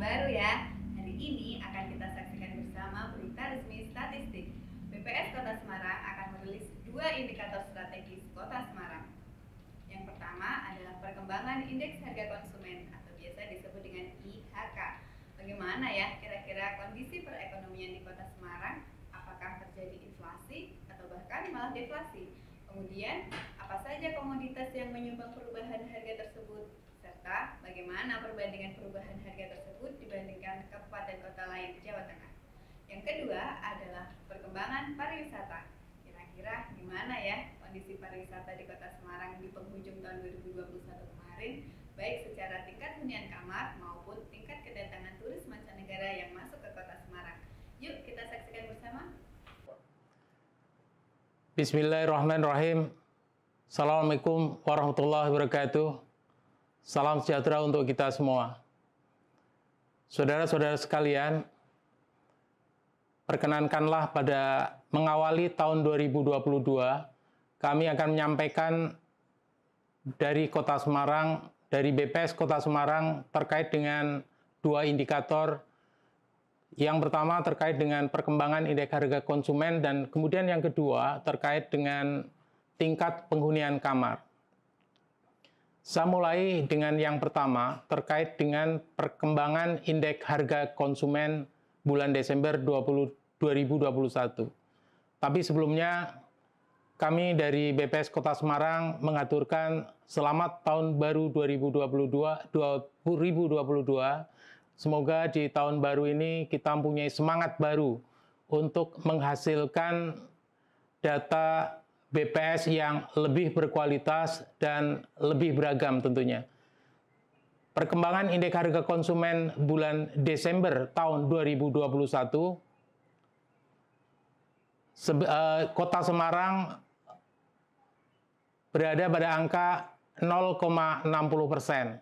baru ya. Hari ini akan kita saksikan bersama berita resmi statistik. BPS Kota Semarang akan merilis 2 indikator strategis Kota Semarang. Yang pertama adalah perkembangan indeks harga konsumen atau biasa disebut dengan IHK. Bagaimana ya kira-kira kondisi perekonomian di Kota Semarang? Apakah terjadi inflasi atau bahkan malah deflasi? Kemudian, apa saja komoditas yang menyumbang perubahan harga tersebut? Serta bagaimana perbandingan perubahan harga tersebut dibandingkan kabupaten kota lain Jawa Tengah. Yang kedua adalah perkembangan pariwisata. Kira-kira gimana ya kondisi pariwisata di Kota Semarang di penghujung tahun 2021 kemarin, baik secara tingkat hunian kamar maupun tingkat kedatangan turis mancanegara yang masuk ke Kota Semarang. Yuk kita saksikan bersama. Bismillahirrahmanirrahim. Assalamualaikum warahmatullahi wabarakatuh. Salam sejahtera untuk kita semua. Saudara-saudara sekalian, perkenankanlah pada mengawali tahun 2022, kami akan menyampaikan dari Kota Semarang, dari BPS Kota Semarang terkait dengan 2 indikator. Yang pertama terkait dengan perkembangan indeks harga konsumen dan kemudian yang kedua terkait dengan tingkat penghunian kamar. Saya mulai dengan yang pertama terkait dengan perkembangan indeks harga konsumen bulan Desember 2021. Tapi sebelumnya kami dari BPS Kota Semarang mengaturkan selamat tahun baru 2022. Semoga di tahun baru ini kita mempunyai semangat baru untuk menghasilkan data BPS yang lebih berkualitas dan lebih beragam tentunya. Perkembangan indeks harga konsumen bulan Desember tahun 2021, Kota Semarang berada pada angka 0,60%.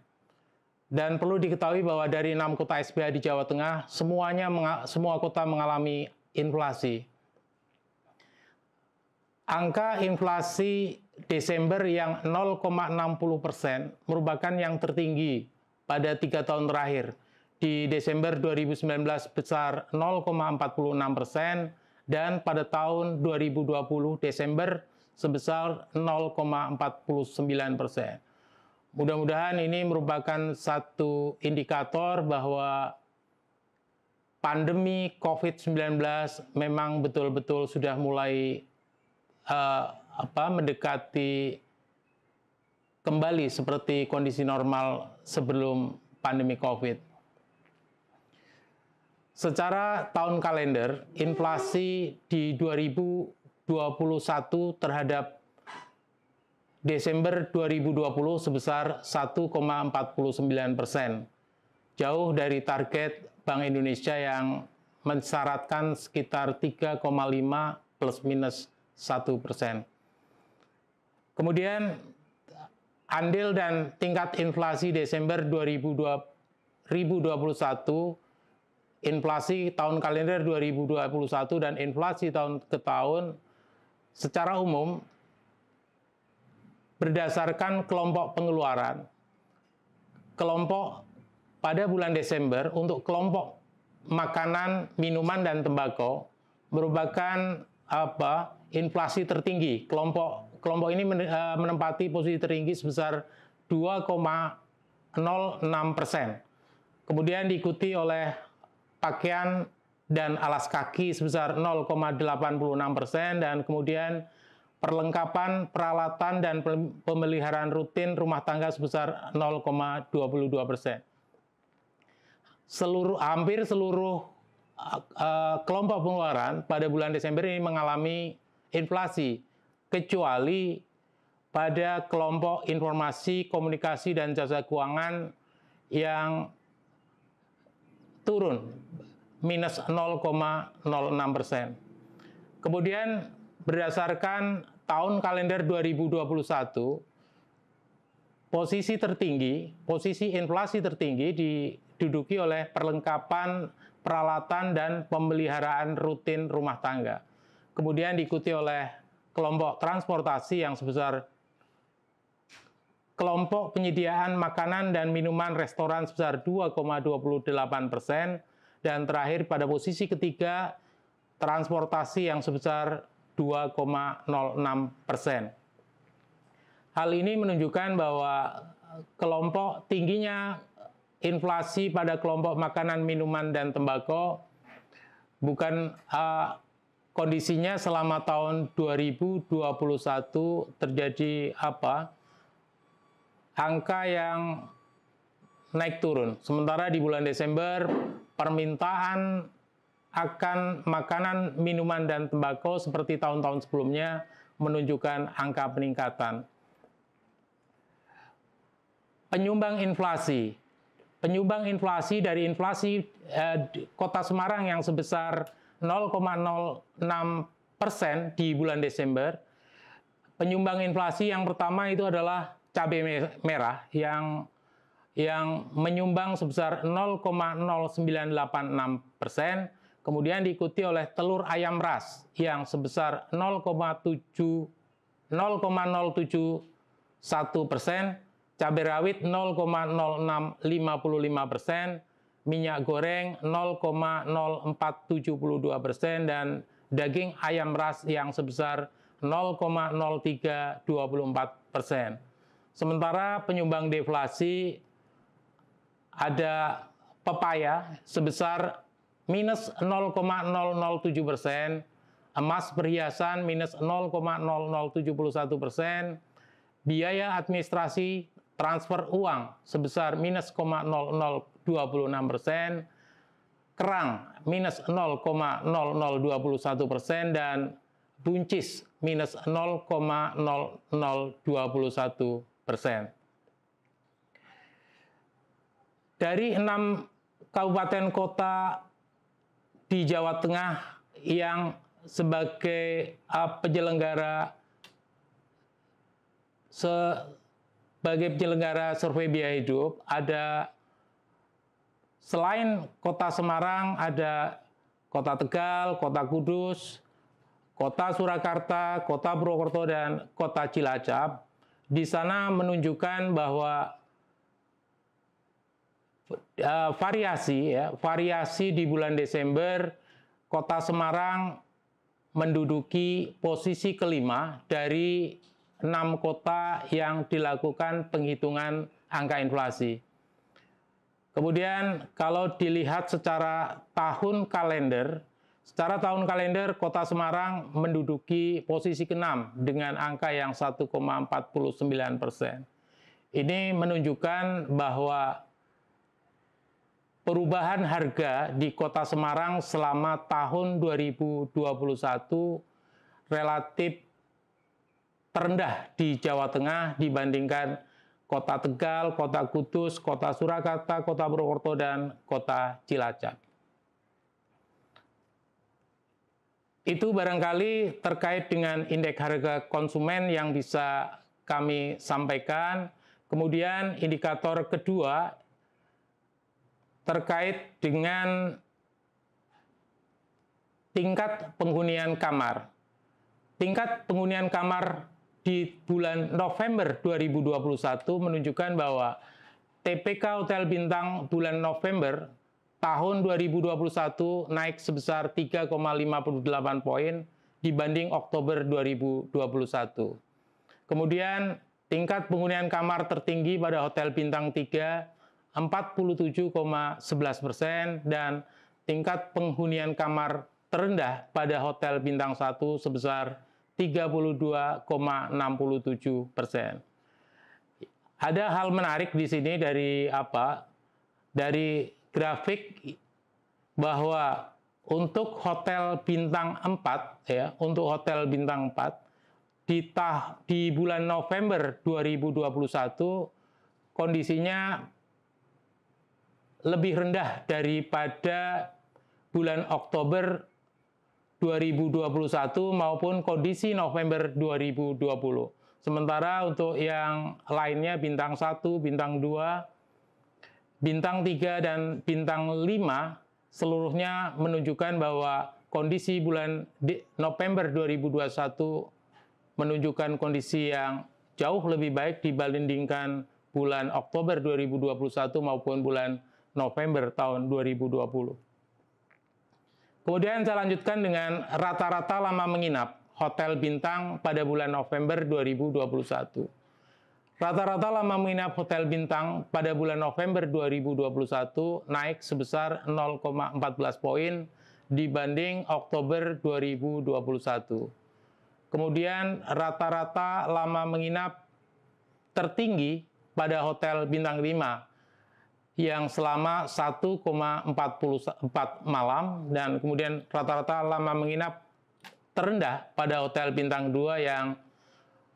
Dan perlu diketahui bahwa dari 6 kota SBH di Jawa Tengah, semua kota mengalami inflasi. Angka inflasi Desember yang 0,60% merupakan yang tertinggi pada 3 tahun terakhir. Di Desember 2019 sebesar 0,46% dan pada tahun 2020 Desember sebesar 0,49%. Mudah-mudahan ini merupakan satu indikator bahwa pandemi COVID-19 memang betul-betul sudah mulai mendekati kembali seperti kondisi normal sebelum pandemi COVID. Secara tahun kalender, inflasi di 2021 terhadap Desember 2020 sebesar 1,49%, jauh dari target Bank Indonesia yang mensyaratkan sekitar 3,5 plus minus 1%. Kemudian andil dan tingkat inflasi Desember 2021, inflasi tahun kalender 2021 dan inflasi tahun ke tahun secara umum berdasarkan kelompok pengeluaran, kelompok pada bulan Desember untuk kelompok makanan, minuman, dan tembakau merupakan inflasi tertinggi. Kelompok ini menempati posisi tertinggi sebesar 2,06%. Kemudian diikuti oleh pakaian dan alas kaki sebesar 0,86% dan kemudian perlengkapan, peralatan, dan pemeliharaan rutin rumah tangga sebesar 0,22%. Hampir seluruh kelompok pengeluaran pada bulan Desember ini mengalami inflasi, kecuali pada kelompok informasi, komunikasi, dan jasa keuangan yang turun, minus 0,06%. Kemudian berdasarkan tahun kalender 2021, posisi inflasi tertinggi diduduki oleh perlengkapan, peralatan, dan pemeliharaan rutin rumah tangga. Kemudian diikuti oleh kelompok transportasi yang sebesar kelompok penyediaan makanan dan minuman restoran sebesar 2,28%, dan terakhir pada posisi ketiga transportasi yang sebesar 2,06%. Hal ini menunjukkan bahwa kelompok tingginya inflasi pada kelompok makanan, minuman, dan tembakau bukan kondisinya selama tahun 2021 terjadi angka yang naik turun. Sementara di bulan Desember permintaan akan makanan, minuman, dan tembakau seperti tahun-tahun sebelumnya menunjukkan angka peningkatan. Penyumbang inflasi. Penyumbang inflasi dari inflasi Kota Semarang yang sebesar 0,06% di bulan Desember. Penyumbang inflasi yang pertama itu adalah cabai merah yang menyumbang sebesar 0,0986%, kemudian diikuti oleh telur ayam ras yang sebesar 0,07%, cabai rawit 0,0655%, minyak goreng 0,0472%, dan daging ayam ras yang sebesar 0,0324%. Sementara penyumbang deflasi ada pepaya sebesar minus 0,007%, emas perhiasan minus 0,0071%, biaya administrasi transfer uang sebesar minus 0,0026%, kerang minus 0,0021%, dan buncis minus 0,0021%. Dari 6 kabupaten kota di Jawa Tengah yang sebagai penyelenggara survei biaya hidup, ada selain Kota Semarang ada Kota Tegal, Kota Kudus, Kota Surakarta, Kota Purwokerto, dan Kota Cilacap. Di sana menunjukkan bahwa variasi di bulan Desember, Kota Semarang menduduki posisi kelima dari 6 kota yang dilakukan penghitungan angka inflasi. Kemudian kalau dilihat secara tahun kalender, Kota Semarang menduduki posisi ke-6 dengan angka yang 1,49%. Ini menunjukkan bahwa perubahan harga di Kota Semarang selama tahun 2021 relatif terendah di Jawa Tengah dibandingkan Kota Tegal, Kota Kudus, Kota Surakarta, Kota Purwokerto, dan Kota Cilacap. Itu barangkali terkait dengan indeks harga konsumen yang bisa kami sampaikan. Kemudian indikator kedua terkait dengan tingkat penghunian kamar. Tingkat penghunian kamar di bulan November 2021 menunjukkan bahwa TPK Hotel Bintang bulan November tahun 2021 naik sebesar 3,58 poin dibanding Oktober 2021. Kemudian tingkat penghunian kamar tertinggi pada Hotel Bintang 3 47,11%, dan tingkat penghunian kamar terendah pada Hotel Bintang 1 sebesar 32,67%. Ada hal menarik di sini dari grafik bahwa untuk Hotel Bintang 4 untuk Hotel Bintang 4 di bulan November 2021 kondisinya lebih rendah daripada bulan Oktober 2021 maupun kondisi November 2020. Sementara untuk yang lainnya Bintang 1, Bintang 2, Bintang 3, dan Bintang 5 seluruhnya menunjukkan bahwa kondisi bulan November 2021 menunjukkan kondisi yang jauh lebih baik dibandingkan bulan Oktober 2021 maupun bulan November tahun 2020. Kemudian saya lanjutkan dengan rata-rata lama menginap hotel bintang pada bulan November 2021. Rata-rata lama menginap hotel bintang pada bulan November 2021 naik sebesar 0,14 poin dibanding Oktober 2021. Kemudian rata-rata lama menginap tertinggi pada hotel bintang 5 yang selama 1,44 malam, dan kemudian rata-rata lama menginap terendah pada hotel bintang 2 yang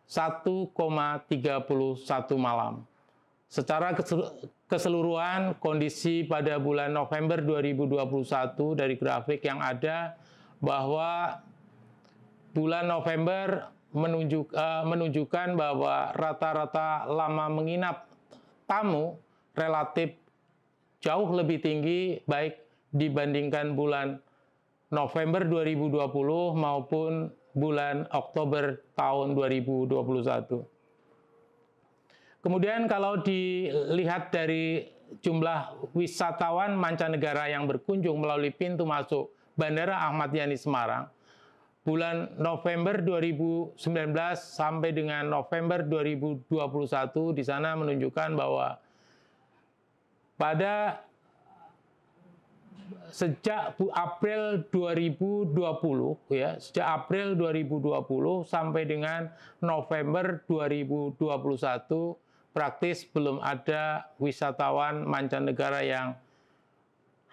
1,31 malam. Secara keseluruhan kondisi pada bulan November 2021 dari grafik yang ada bahwa bulan November menunjukkan bahwa rata-rata lama menginap tamu relatif jauh lebih tinggi baik dibandingkan bulan November 2020 maupun bulan Oktober tahun 2021. Kemudian kalau dilihat dari jumlah wisatawan mancanegara yang berkunjung melalui pintu masuk Bandara Ahmad Yani Semarang, bulan November 2019 sampai dengan November 2021 di sana menunjukkan bahwa pada sejak April 2020 ya, sejak April 2020 sampai dengan November 2021 praktis belum ada wisatawan mancanegara yang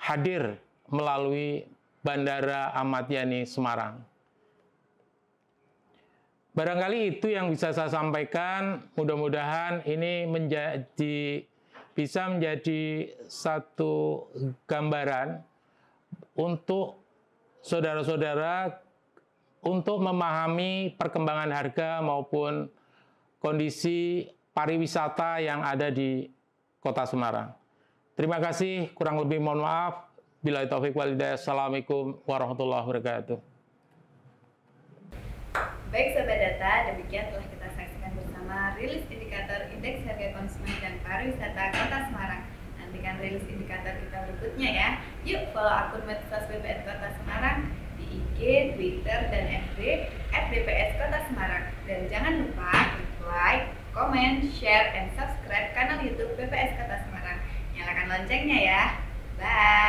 hadir melalui Bandara Ahmad Yani Semarang. Barangkali itu yang bisa saya sampaikan, mudah-mudahan ini bisa menjadi satu gambaran untuk saudara-saudara untuk memahami perkembangan harga maupun kondisi pariwisata yang ada di Kota Semarang. Terima kasih, kurang lebih mohon maaf. Billahi taufiq wal hidayah. Assalamualaikum warahmatullahi wabarakatuh. Baik Sobat Data, demikian telah kita saksikan bersama rilis indikator Indeks Harga Konsumen dan Pariwisata Kota Semarang. Nantikan rilis indikator kita berikutnya ya. Yuk follow akun medsos BPS Kota Semarang di IG, Twitter, dan FB @BPS Kota Semarang. Dan jangan lupa klik like, comment, share, and subscribe kanal YouTube BPS Kota Semarang. Nyalakan loncengnya ya. Bye!